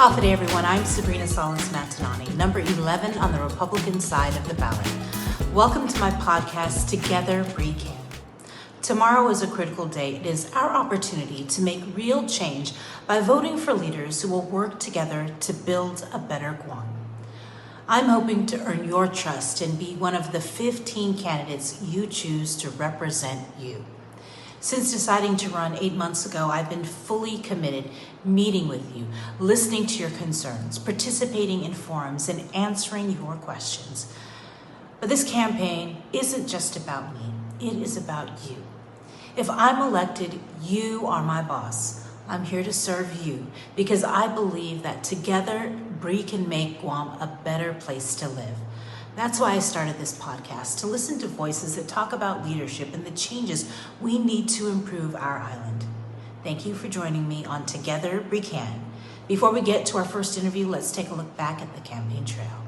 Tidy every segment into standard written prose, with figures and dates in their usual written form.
Half a day, everyone. I'm Sabrina Salas Matanane, number 11 on the Republican side of the ballot. Welcome to my podcast, Together BRI Can. Tomorrow is a critical day. It is our opportunity to make real change by voting for leaders who will work together to build a better Guam. I'm hoping to earn your trust and be one of the 15 candidates you choose to represent you. Since deciding to run 8 months ago, I've been fully committed, meeting with you, listening to your concerns, participating in forums, and answering your questions. But this campaign isn't just about me. It is about you. If I'm elected, you are my boss. I'm here to serve you because I believe that together, BRI can make Guam a better place to live. That's why I started this podcast, to listen to voices that talk about leadership and the changes we need to improve our island. Thank you for joining me on Together BRI Can. Before we get to our first interview, let's take a look back at the campaign trail.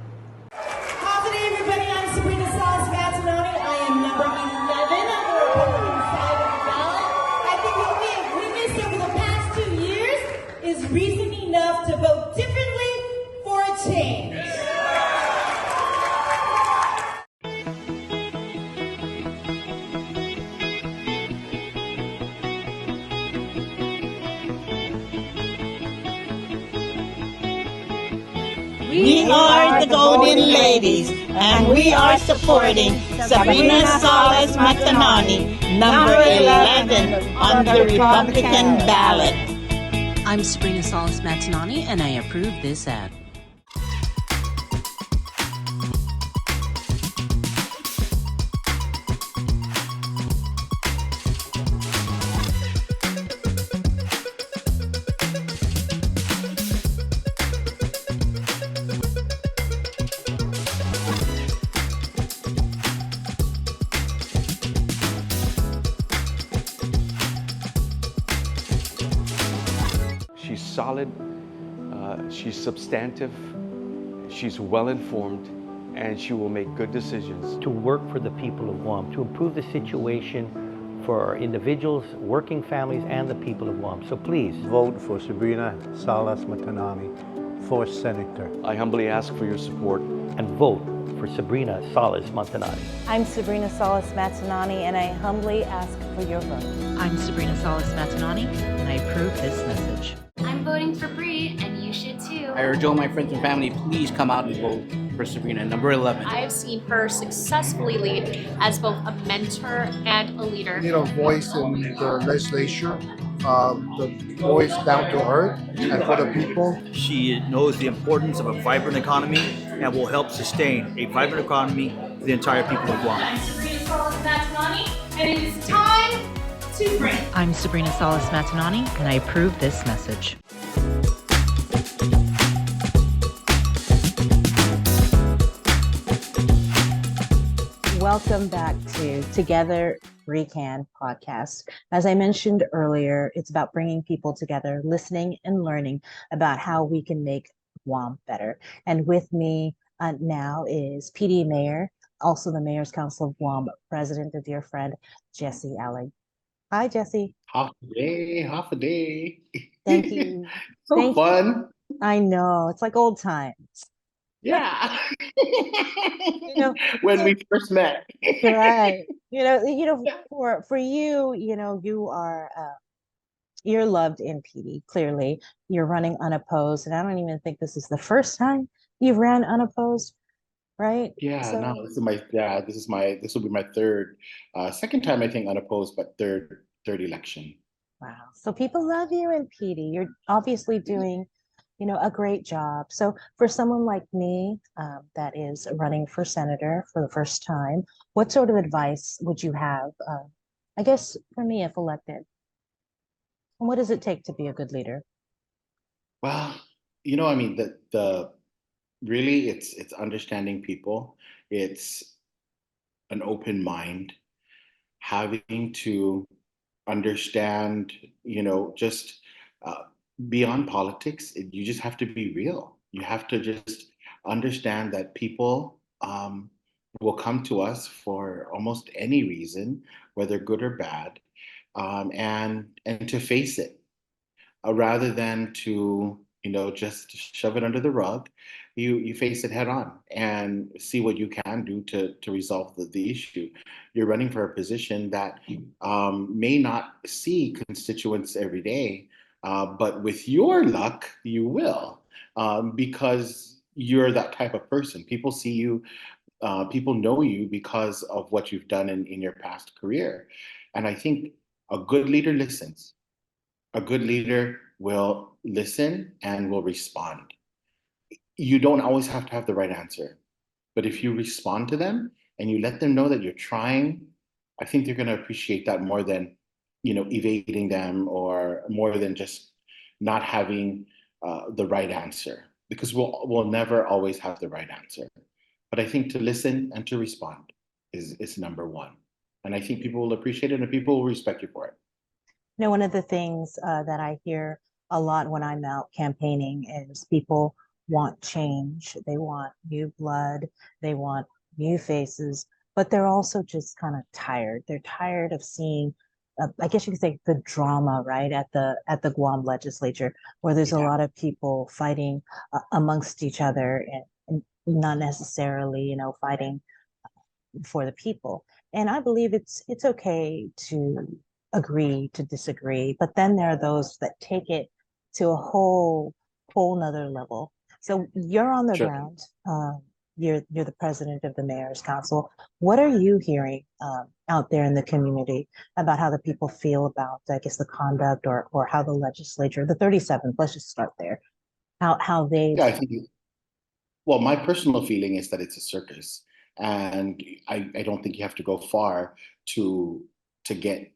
Good day, everybody. I'm Sabrina Salas Matanane. I am number 11 on the Republican side of the ballot. I think what we have witnessed over the past 2 years is reason enough to vote differently for a change. We are the Golden Ladies, and we are supporting Sabrina Salas Matanane, number 11 on the Republican ballot. I'm Sabrina Salas Matanane, and I approve this ad. She's solid, she's substantive, she's well-informed, and she will make good decisions. To work for the people of Guam, to improve the situation for individuals, working families, and the people of Guam. So please, vote for Sabrina Salas Matanane for Senator. I humbly ask for your support. and vote for Sabrina Salas Matanane. I'm Sabrina Salas Matanane, and I humbly ask for your vote. I'm Sabrina Salas Matanane, and I approve this message. I'm voting for BRI, and you should too. I urge all my friends and family, please come out and vote for Sabrina, number 11. I have seen her successfully lead as both a mentor and a leader. We need a voice in the legislature, the voice down to earth and for the people. She knows the importance of a vibrant economy and will help sustain a vibrant economy for the entire people of Guam. I'm Sabrina Salas Matanane, and it is time to BRI. I'm Sabrina Salas Matanane, and I approve this message. Welcome back to Together BRI Can podcast. As I mentioned earlier, it's about bringing people together, listening and learning about how we can make Guam better. And with me now is PD Mayor, also the Mayor's Council of Guam President, a dear friend, Jesse Alig. Hi, Jesse. Half a day. Thank you. So fun. I know. It's like old times. Yeah. You know, when we first met. right. For you, you are you're loved in PD, clearly. You're running unopposed, and I don't even think this is the first time you've ran unopposed, right? Yeah, So- no, this will be my third, second time I think unopposed, but third election. Wow. So people love you in PD. You're obviously doing, a great job. So for someone like me that is running for senator for the first time, what sort of advice would you have, I guess, for me if elected? And what does it take to be a good leader? Well, the really it's understanding people. It's an open mind, having to understand, just beyond politics, you just have to be real. You have to just understand that people will come to us for almost any reason, whether good or bad, and to face it rather than to just shove it under the rug. You face it head on and see what you can do to resolve the issue. You're running for a position that may not see constituents every day, but with your luck, you will, because you're that type of person. People see you, people know you because of what you've done in your past career. And I think a good leader listens. A good leader will listen and will respond. You don't always have to have the right answer, but if you respond to them and you let them know that you're trying, I think they're going to appreciate that more than, evading them, or more than just not having the right answer, because we'll never always have the right answer. But I think to listen and to respond is number one. And I think people will appreciate it and people will respect you for it. One of the things that I hear a lot when I'm out campaigning is people want change. They want new blood. They want new faces, but they're also just kind of tired. They're tired of seeing, I guess you could say, the drama, right, at the Guam legislature, where there's a lot of people fighting amongst each other and not necessarily, fighting for the people. And I believe it's okay to agree to disagree, but then there are those that take it to a whole nother level. So you're on the Sure. ground. You're the president of the Mayor's Council. What are you hearing out there in the community about how the people feel about, I guess, the conduct or how the legislature, the 37th, let's just start there, how they. Yeah, I think, well, my personal feeling is that it's a circus. And I don't think you have to go far to get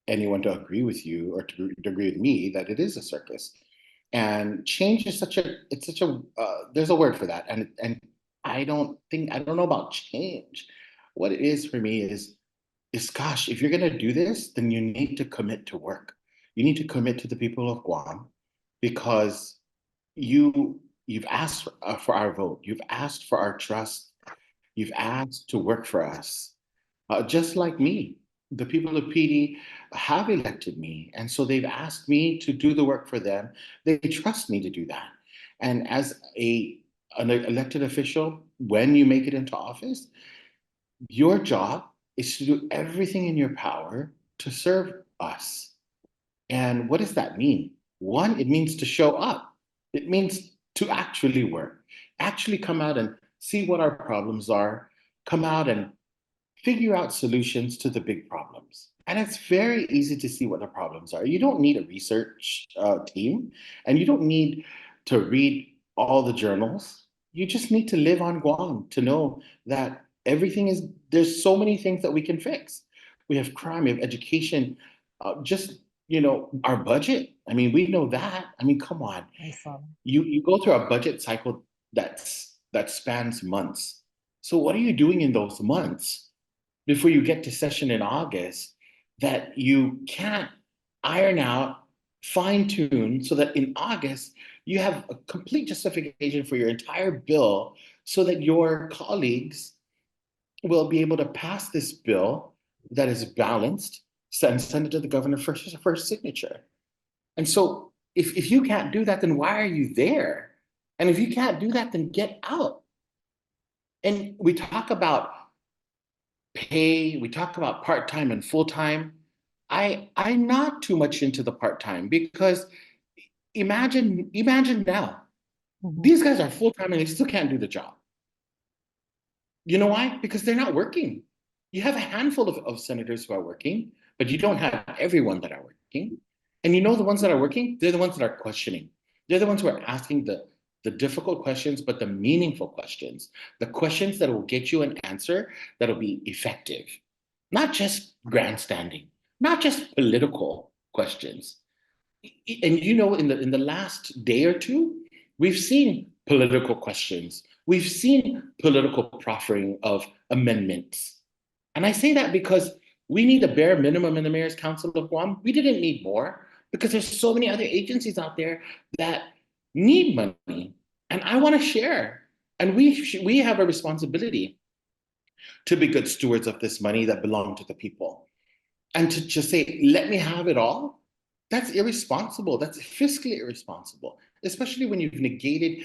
anyone to agree with you or to agree with me that it is a circus. And change is there's a word for that. And I don't know about change. What it is for me is gosh, if you're going to do this, then you need to commit to work. You need to commit to the people of Guam, because you've asked for our vote. You've asked for our trust. You've asked to work for us. Just like me, the people of PD have elected me. And so they've asked me to do the work for them. They trust me to do that. And as an elected official, when you make it into office, your job is to do everything in your power to serve us. And what does that mean? One, it means to show up. It means to actually work, actually come out and see what our problems are, come out and figure out solutions to the big problems. And it's very easy to see what the problems are. You don't need a research team, and you don't need to read all the journals. You just need to live on Guam to know that there's so many things that we can fix. We have crime, we have education, our budget. I mean, we know that. I mean, come on. You go through a budget cycle that spans months. So what are you doing in those months before you get to session in August that you can't iron out, fine tune, so that in August you have a complete justification for your entire bill, so that your colleagues will be able to pass this bill that is balanced and send it to the governor for signature. And so if you can't do that, then why are you there? And if you can't do that, then get out. And we talk about pay, we talk about part-time and full-time. I'm not too much into the part-time, because imagine now, these guys are full-time and they still can't do the job. You know why? Because they're not working. You have a handful of senators who are working, but you don't have everyone that are working. And the ones that are working, they're the ones that are questioning. They're the ones who are asking the difficult questions, but the meaningful questions, the questions that will get you an answer that'll be effective, not just grandstanding, not just political questions. And in the last day or two, we've seen political questions. We've seen political proffering of amendments. And I say that because we need a bare minimum in the Mayor's Council of Guam. We didn't need more, because there's so many other agencies out there that need money. And I want to share. And we have a responsibility to be good stewards of this money that belongs to the people. And to just say, let me have it all, that's irresponsible. That's fiscally irresponsible. especially when you've negated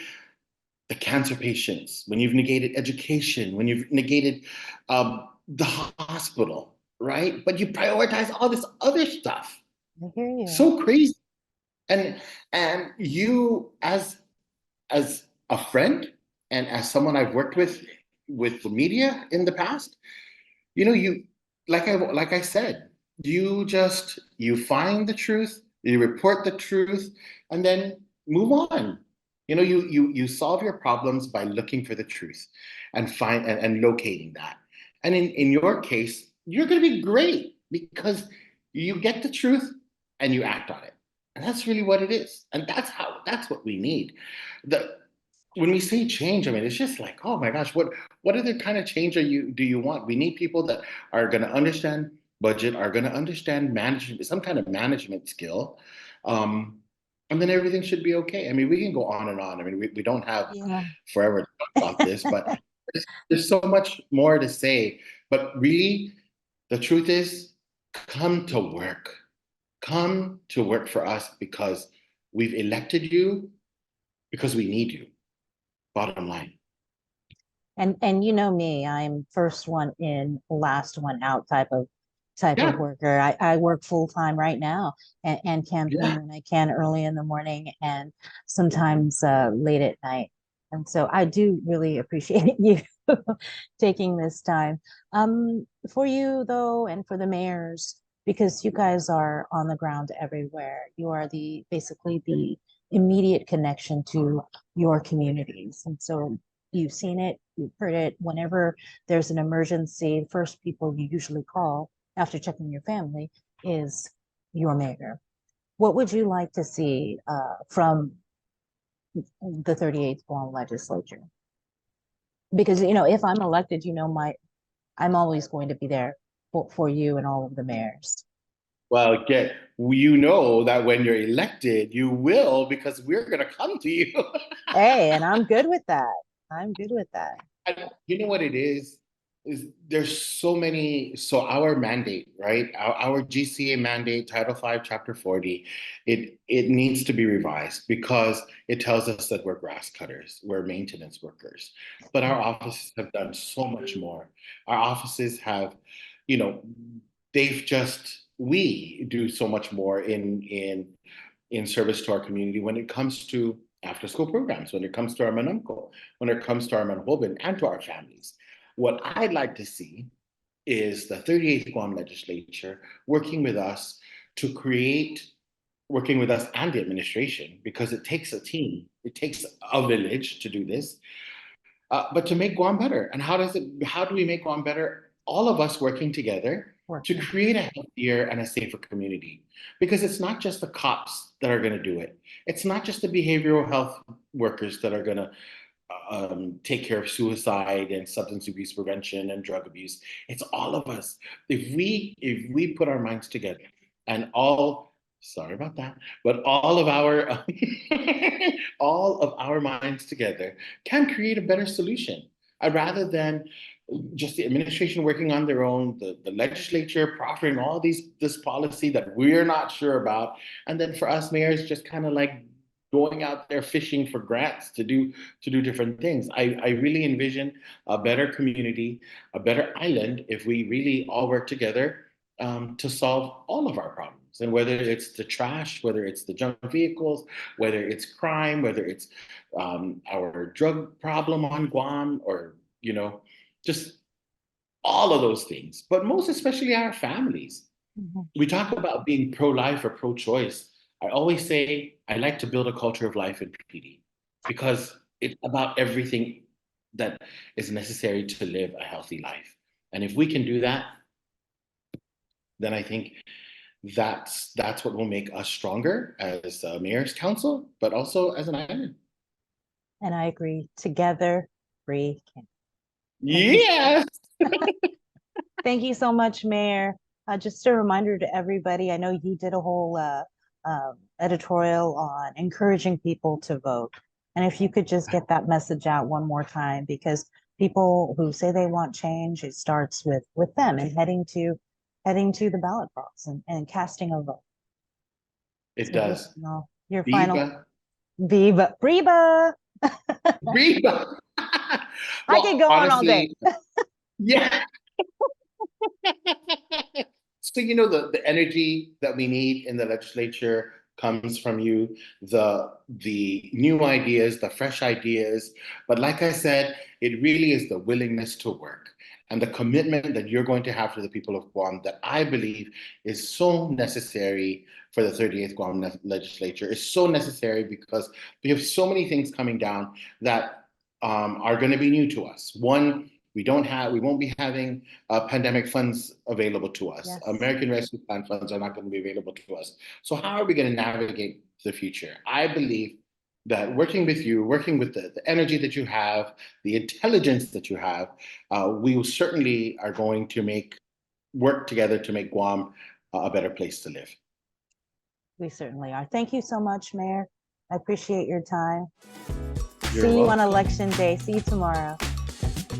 the cancer patients, when you've negated education, when you've negated the hospital, right? But you prioritize all this other stuff. I hear you. So crazy. And you, as a friend and as someone I've worked with the media in the past, you know, you like I said, you find the truth, you report the truth, and then move on. You know, you solve your problems by looking for the truth and find and locating that. And in your case, you're going to be great because you get the truth and you act on it. And that's really what it is. And that's what we need. The When we say change, I mean, it's just like, oh my gosh, what other kind of change do you want? We need people that are going to understand budget, are going to understand management, some kind of management skill, and then everything should be okay. I mean, we can go on and on. I mean, we don't have forever to talk about this, but there's so much more to say. But really, the truth is, come to work. Come to work for us because we've elected you because we need you. Bottom line. And you know me, I'm first one in, last one out type of worker. I work full time right now and campaign when I can early in the morning and sometimes late at night. And so I do really appreciate you taking this time. For you though, and for the mayors, because you guys are on the ground everywhere. You are basically the immediate connection to your communities. And so you've seen it, you've heard it. Whenever there's an emergency, the first people you usually call after checking your family is your mayor. What would you like to see from the 38th Guam legislature? Because, you know, if I'm elected, you know, I'm always going to be there for you and all of the mayors. Well, you know that when you're elected, you will, because we're going to come to you. Hey, and I'm good with that. I'm good with that. And you know what it is there's so our mandate, right? Our GCA mandate, Title V, Chapter 40, it needs to be revised because it tells us that we're grass cutters, we're maintenance workers. But our offices have done so much more. Our offices have, you know, we do so much more in service to our community when it comes to after school programs, when it comes to our manunko, when it comes to our manhobin, and to our families. What I'd like to see is the 38th Guam legislature working with us working with us and the administration, because it takes a team, it takes a village to do this, but to make Guam better. And how do we make Guam better? All of us working together to create a healthier and a safer community. Because it's not just the cops that are going to do it. It's not just the behavioral health workers that are going to take care of suicide and substance abuse prevention and drug abuse. It's all of us. If we put our minds together and sorry about that, but all of our all of our minds together can create a better solution. Rather than just the administration working on their own, the legislature proffering all this policy that we're not sure about, and then for us mayors just kind of like going out there fishing for grants to do different things. I really envision a better community, a better island, if we really all work together to solve all of our problems. And whether it's the trash, whether it's the junk vehicles, whether it's crime, whether it's our drug problem on Guam, or, you know, just all of those things, but most especially our families. Mm-hmm. We talk about being pro-life or pro-choice. I always say I like to build a culture of life in PD because it's about everything that is necessary to live a healthy life. And if we can do that, then I think that's what will make us stronger as a mayor's council, but also as an island. And I agree. Together, BRI Can. Yes. Thank you so much, Mayor. Just a reminder to everybody, I know you did a whole editorial on encouraging people to vote. And if you could just get that message out one more time, because people who say they want change, it starts with them and heading to the ballot box and casting a vote. It does. Your final Viva Reba. Reba. I could go on all day. Yeah. So, you know, the energy that we need in the legislature comes from you, the new ideas, the fresh ideas. But like I said, it really is the willingness to work and the commitment that you're going to have to the people of Guam that I believe is so necessary for the 38th Guam legislature. It's so necessary because we have so many things coming down that are going to be new to us. One, we won't be having pandemic funds available to us. Yes. American Rescue Plan funds are not going to be available to us. So how are we going to navigate the future? I believe that working with you, working with the energy that you have, the intelligence that you have, we certainly are going to work together to make Guam a better place to live. We certainly are. Thank you so much, Mayor. I appreciate your time. You're See you on welcome. Election Day. See you tomorrow.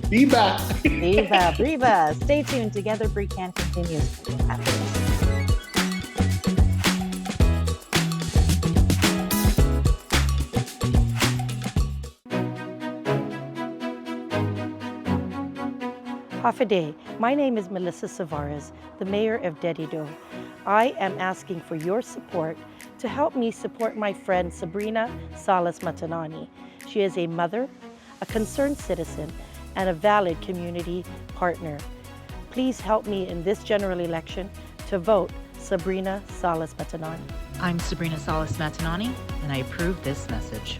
Viva! Viva, Viva. Stay tuned. Together BRI Can continues after this. Hafaday. My name is Melissa Savares, the Mayor of Dedido. I am asking for your support to help me support my friend SabBRIna Salas Matanane. She is a mother, a concerned citizen, and a valid community partner. Please help me in this general election to vote SabBRIna Salas Matanane. I'm Sabrina Salas Matanane, and I approve this message.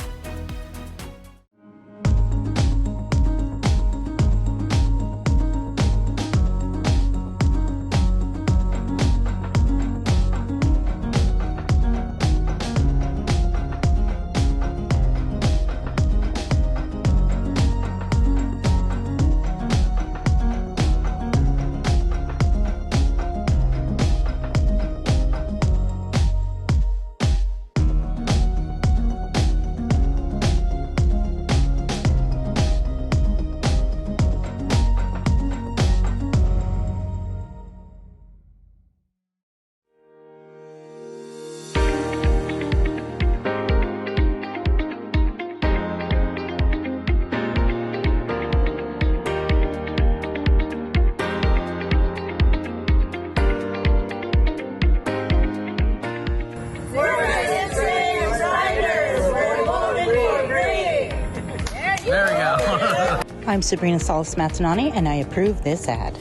I'm Sabrina Salas Matanane, and I approve this ad.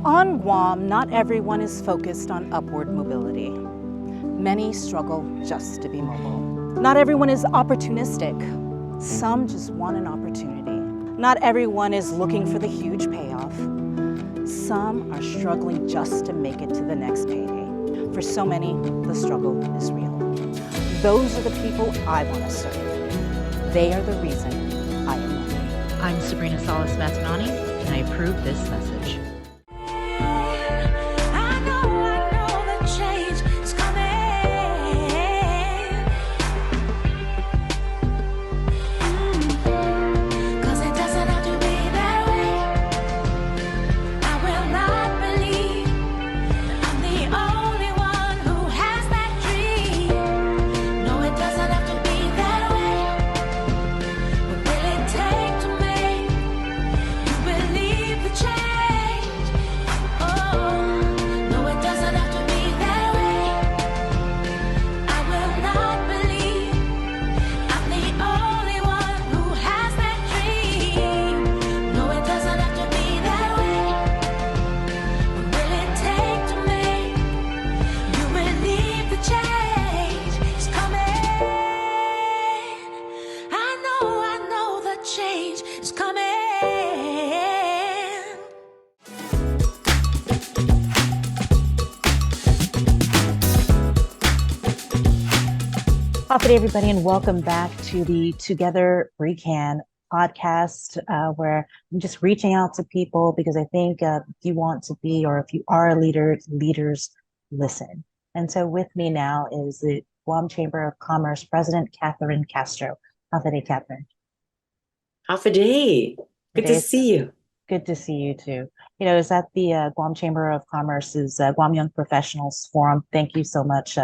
On Guam, not everyone is focused on upward mobility. Many struggle just to be mobile. Not everyone is opportunistic. Some just want an opportunity. Not everyone is looking for the huge payoff. Some are struggling just to make it to the next payday. For so many, the struggle is real. Those are the people I want to serve. They are the reason I am here. I'm Sabrina Salas Matanane, and I approve this message. Good everybody, and welcome back to the Together BRI Can podcast, where I'm just reaching out to people because I think if you want to be, or if you are a leader, leaders listen. And so with me now is the Guam Chamber of Commerce President, Catherine Castro. How's the day, Catherine? How's the day? Good to see you. Good to see you too. You know, is at the Guam Chamber of Commerce's Guam Young Professionals Forum. Thank you so much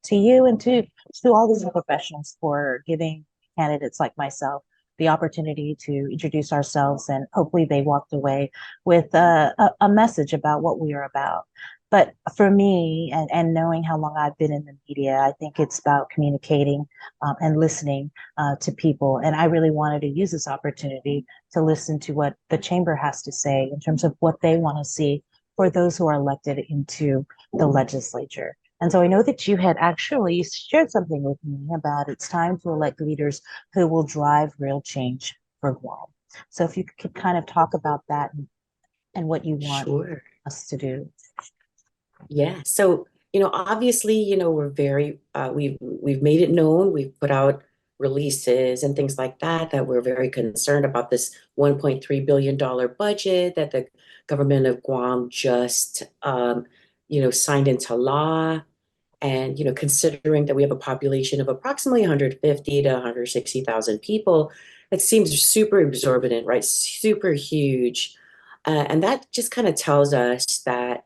to you and to all these professionals for giving candidates like myself the opportunity to introduce ourselves, and hopefully they walked away with a message about what we are about. But for me, and knowing how long I've been in the media, I think it's about communicating and listening to people. And I really wanted to use this opportunity to listen to what the chamber has to say in terms of what they want to see for those who are elected into the legislature. And so I know that you had actually shared something with me about it's time to elect leaders who will drive real change for Guam. So if you could kind of talk about that and what you want Sure. us to do. Yeah. So, obviously, we're very we've made it known, we've put out releases and things like that, that we're very concerned about this $1.3 billion budget that the government of Guam just signed into law. And, considering that we have a population of approximately 150 to 160,000 people, it seems super exorbitant, right? Super huge. And that just kind of tells us that,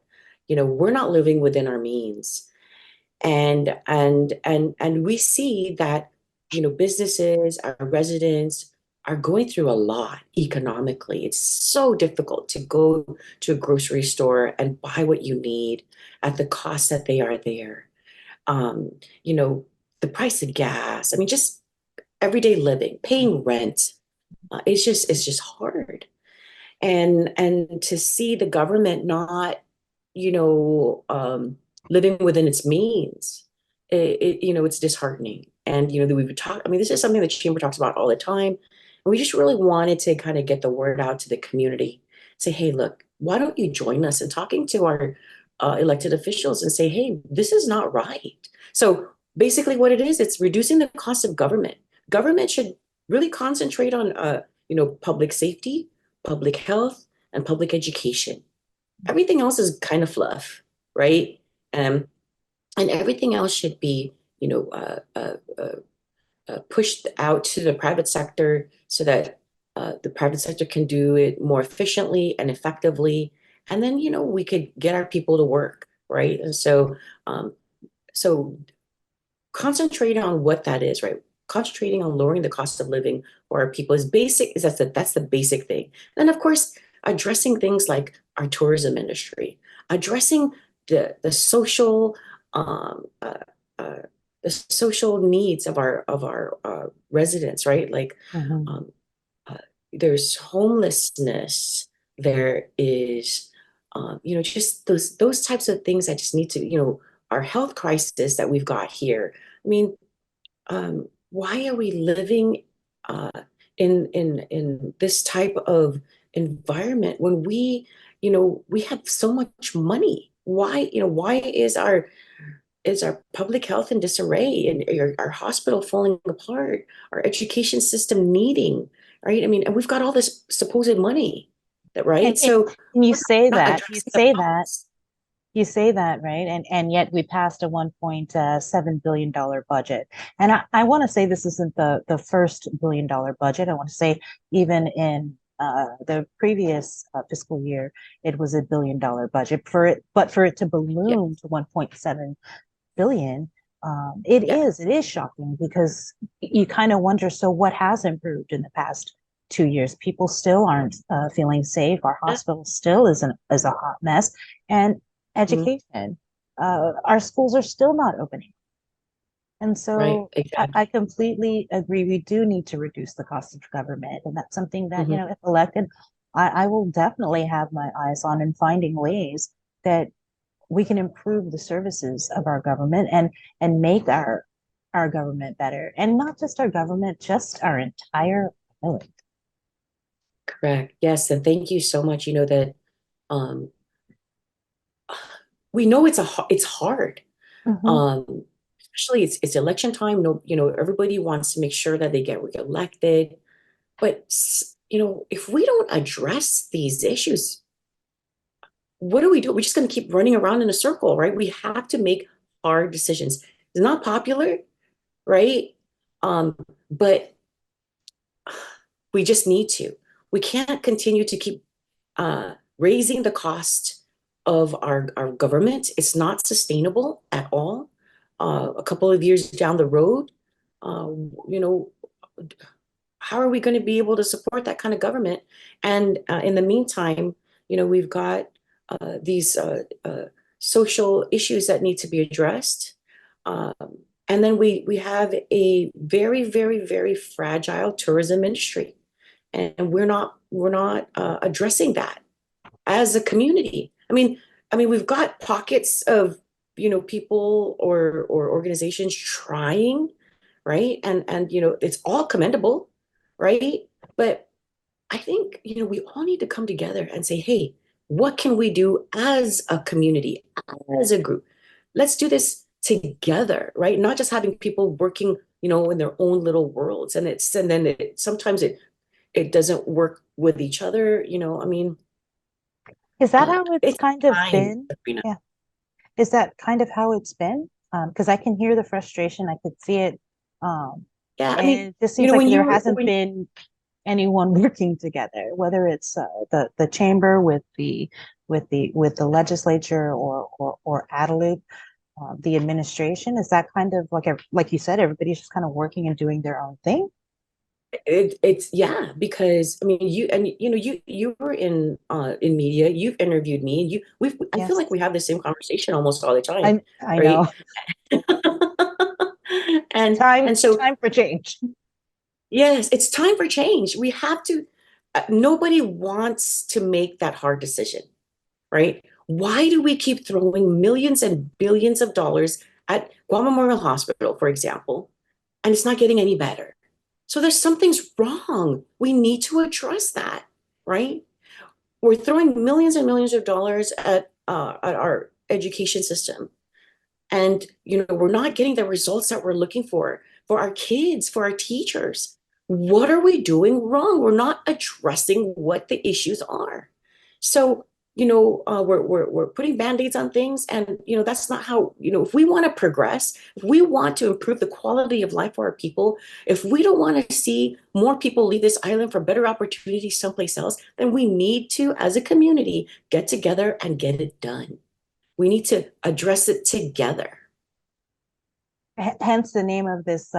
we're not living within our means. And we see that, businesses, our residents are going through a lot economically. It's so difficult to go to a grocery store and buy what you need at the cost that they are there. um, you know, the price of gas. I mean, just everyday living, paying rent. It's just hard. And to see the government not, you know, living within its means, it's disheartening. And that we would talk. I mean, this is something the chamber talks about all the time, and we just really wanted to kind of get the word out to the community. Say, hey, look, why don't you join us in talking to our elected officials and say, hey, this is not right. So basically, what it is, it's reducing the cost of government. Government should really concentrate on, public safety, public health, and public education. Everything else is kind of fluff, right? And everything else should be, pushed out to the private sector so that the private sector can do it more efficiently and effectively. And then, we could get our people to work, right? And so concentrating on what that is, right? Concentrating on lowering the cost of living for our people is basic. That's the basic thing. And of course, addressing things like our tourism industry, addressing the social the social needs of our residents, right? Like there's homelessness, there is just those types of things that just need to, our health crisis that we've got here. I mean, why are we living in this type of environment when we have so much money? Why is our public health in disarray, and our hospital falling apart, our education system needing, right? I mean, and we've got all this supposed money, right? And, So and you say not that, addressing the problems. you say that, right? And yet we passed a $1.7 billion budget. And I want to say this isn't the first $1 billion budget. I want to say even in the previous fiscal year, it was $1 billion budget but for it to balloon to 1.7 billion, it is shocking, because you kind of wonder, so what has improved in the past 2 years? People still aren't feeling safe. Our hospital still is a hot mess, and education, our schools are still not opening. And so Right, exactly. I completely agree. We do need to reduce the cost of government, and that's something that if elected, I will definitely have my eyes on, in finding ways that we can improve the services of our government and make our government better, and not just our government, just our entire village. Correct. Yes, and thank you so much. You know that um, we know it's hard. Especially it's election time. No, everybody wants to make sure that they get reelected. But if we don't address these issues, what do we do? We're just going to keep running around in a circle, right? We have to make hard decisions. It's not popular, right? But we just need to. We can't continue to keep raising the cost of our government. It's not sustainable at all. a couple of years down the road, you know, how are we going to be able to support that kind of government? And in the meantime, you know, we've got these social issues that need to be addressed. Um, and then we have a very, very, very fragile tourism industry, and we're not addressing that as a community. I mean, we've got pockets of, you know, people or organizations trying, right? And you know, it's all commendable, right? But I think, you know, we all need to come together and say, hey, what can we do as a community, as a group? Let's do this together, right? Not just having people working, you know, in their own little worlds. And then sometimes it doesn't work with each other, you know. I mean, Is that how it's it's kind of time, been? Sabrina. Yeah. Is that kind of how it's been? Because I can hear the frustration, I could see it. Yeah, I And mean, it just you seems know, like when there you hasn't when been anyone working together, whether it's the chamber with the legislature or ADVERTISEMENT, the administration. Is that kind of like you said, everybody's just kind of working and doing their own thing? it's yeah, because I mean, you know, you were in media, you've interviewed me, and I feel Yes, like we have the same conversation almost all the time, I right? know. and Time and so time for change. yes, it's time for change. We have to, nobody wants to make that hard decision, right? Why do we keep throwing millions and billions of dollars at Guam Memorial Hospital, for example, and it's not getting any better? So there's something's wrong. We need to address that, right? We're throwing millions and millions of dollars at our education system, and you know, we're not getting the results that we're looking for our kids, for our teachers. What are we doing wrong? We're not addressing what the issues are. So you know, we're putting band-aids on things, and you know, that's not how, you know, if we want to progress, if we want to improve the quality of life for our people, if we don't want to see more people leave this island for better opportunities someplace else, then we need to, as a community, get together and get it done. We need to address it together. Hence the name of this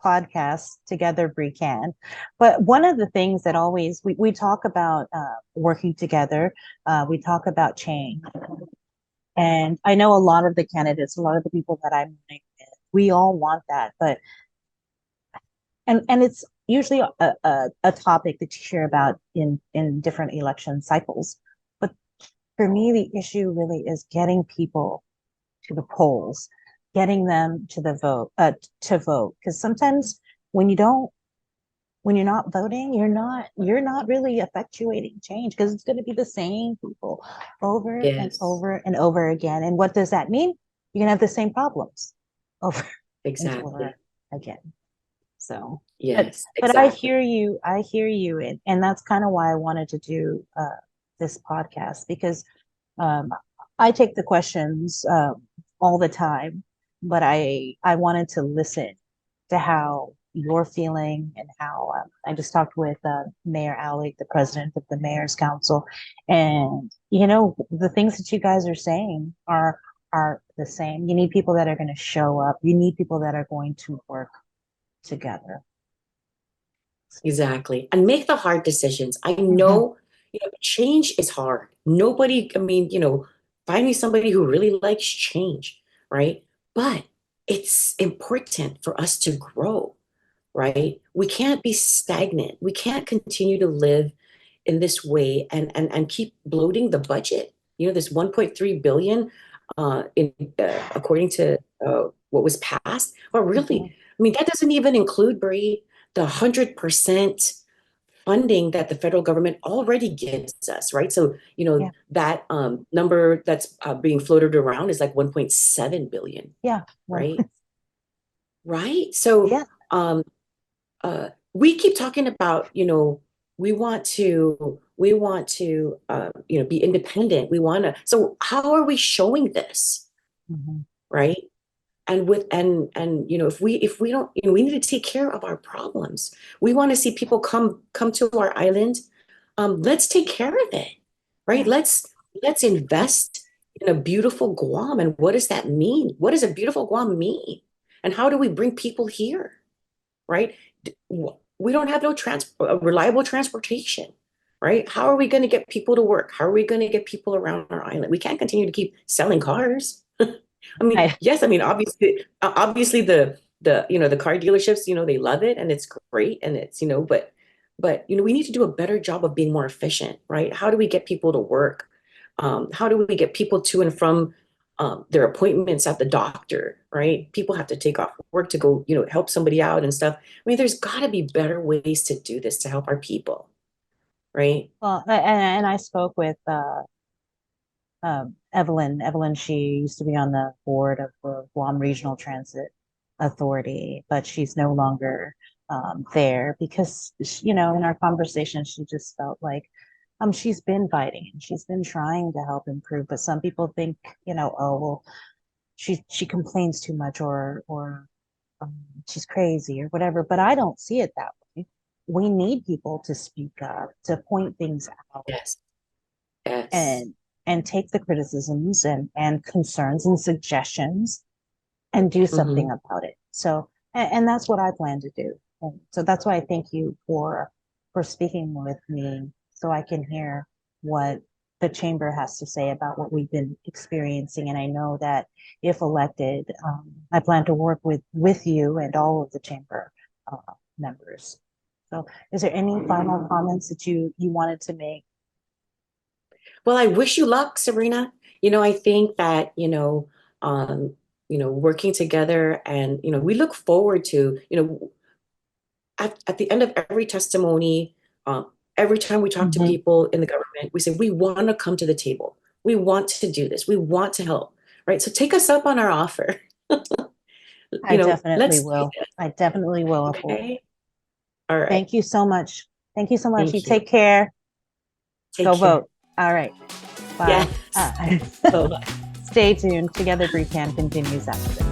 podcast, Together BRI Can. But one of the things that always we talk about working together, we talk about change. And I know a lot of the candidates, a lot of the people that I'm meeting with, we all want that. But and it's usually a topic that you hear about in different election cycles. But for me, the issue really is getting people to the polls, getting them to the vote. Because sometimes when you don't, when you're not voting, you're not really effectuating change, because it's going to be the same people over and Yes, over and over again. And what does that mean? You're gonna have the same problems over and exactly. over again. So, Yes, but I exactly. hear you. I hear you, and that's kind of why I wanted to do this podcast, because um, I take the questions all the time, but I wanted to listen to how you're feeling and how I just talked with Mayor Alig, the president of the Mayor's Council, and you know, the things that you guys are saying are the same. You need people that are going to show up. You need people that are going to work together. Exactly. And make the hard decisions. I Mhm. know, you know, change is hard. Nobody, I mean, you know, find me somebody who really likes change, right? But it's important for us to grow, right? We can't be stagnant. We can't continue to live in this way and keep bloating the budget. You know, this 1.3 billion in according to what was passed. But really, Mhm. I mean, that doesn't even include, Bree, the 100% funding that the federal government already gives us, right? So, you know, Yeah, that number that's being floated around is like 1.7 billion, yeah, one, right? Right. So, yeah, um, we keep talking about, you know, we want to you know, be independent. We want to. So, how are we showing this, mhm, right? And you know, if we don't, you know, we need to take care of our problems. We want to see people come to our island. Let's take care of it, right? yeah, Let's invest in a beautiful Guam. And what does that mean? What does a beautiful Guam mean? And how do we bring people here? Right? We don't have no reliable transportation, right? How are we going to get people to work? How are we going to get people around our island? We can't continue to keep selling cars. I mean, yes, I mean, obviously the car dealerships, they love it and it's great and it's, but we need to do a better job of being more efficient, right? How do we get people to work? How do we get people to and from their appointments at the doctor, right? People have to take off work to go, help somebody out and stuff. I mean, there's got to be better ways to do this to help our people, right? Well, and I spoke with Evelyn. Evelyn, she used to be on the board of the Guam Regional Transit Authority, but she's no longer there because, in our conversation, she just felt like she's been fighting and she's been trying to help improve, but some people think, oh, well, she complains too much or she's crazy or whatever, but I don't see it that way. We need people to speak up, to point things out. Yes. Yes. And take the criticisms and concerns and suggestions and do something about it. So, and that's what I plan to do. And so that's why I thank you for speaking with me so I can hear what the chamber has to say about what we've been experiencing. And I know that if elected, I plan to work with you and all of the chamber members. So is there any final comments that you wanted to make? Well, I wish you luck, Sabrina. I think that, working together and, we look forward to, at the end of every testimony, every time we talk to people in the government, we say, we want to come to the table. We want to do this. We want to help, right? So take us up on our offer. I definitely will. I definitely will. Okay. All right. Thank you so much. Thank you so much. Thank You you. take care. Go Care. vote. All right. Bye. Yes. Stay tuned. Together BRI Can continues after this.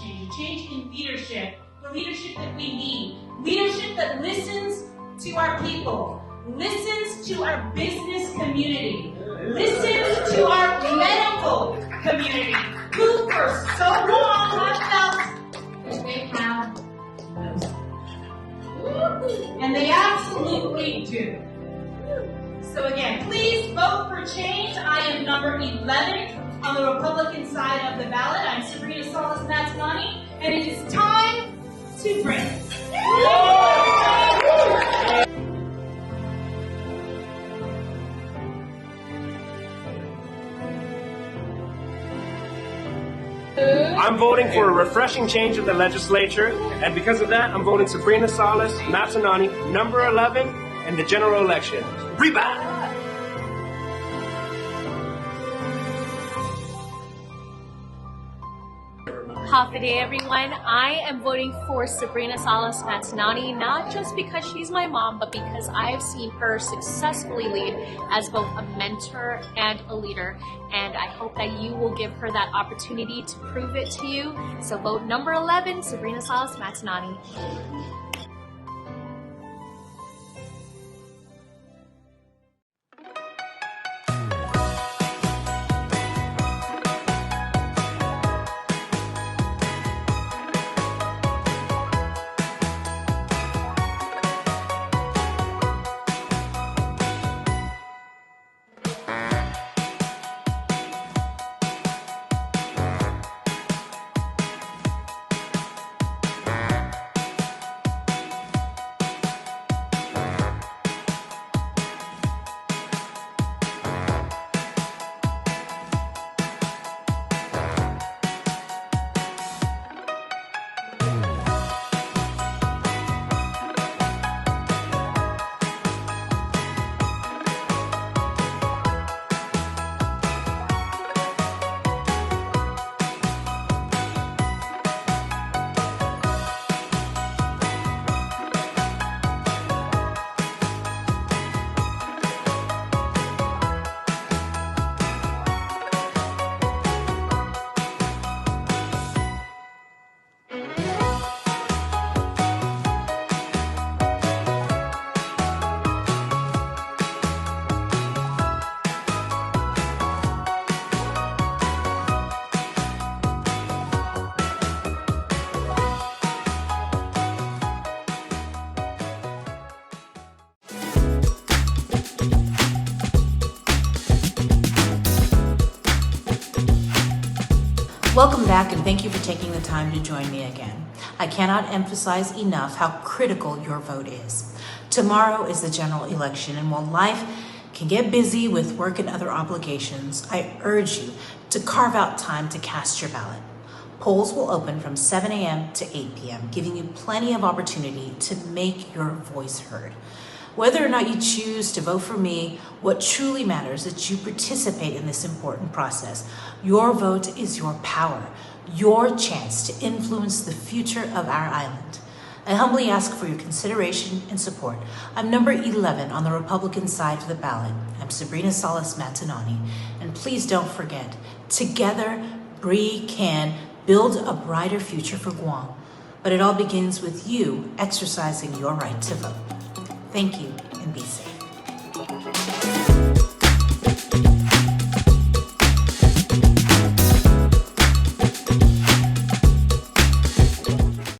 change. Change in leadership, the leadership that we need. Leadership that listens to our people, listens to our business community, listens to our medical community, who for so long have felt that they have those. And they absolutely do. So again, please vote for change. I am number 11 on the Republican side of the ballot. I'm Sabrina Salas Matanane, and it is time to bring. I'm voting for a refreshing change in the legislature, and because of that, I'm voting Sabrina Salas Matanane, number 11, in the general election. Rebound! Happy day, everyone. I am voting for Sabrina Salas Matanane, not just because she's my mom, but because I've seen her successfully lead as both a mentor and a leader. And I hope that you will give her that opportunity to prove it to you. So vote number 11, Sabrina Salas Matanane. Welcome back, and thank you for taking the time to join me again. I cannot emphasize enough how critical your vote is. Tomorrow is the general election, and while life can get busy with work and other obligations, I urge you to carve out time to cast your ballot. Polls will open from 7 a.m. to 8 p.m., giving you plenty of opportunity to make your voice heard. Whether or not you choose to vote for me, what truly matters is that you participate in this important process. Your vote is your power, your chance to influence the future of our island. I humbly ask for your consideration and support. I'm number 11 on the Republican side of the ballot. I'm Sabrina Salas Matanane. And please don't forget, together, BRI can build a brighter future for Guam. But it all begins with you exercising your right to vote. Thank you, and be safe.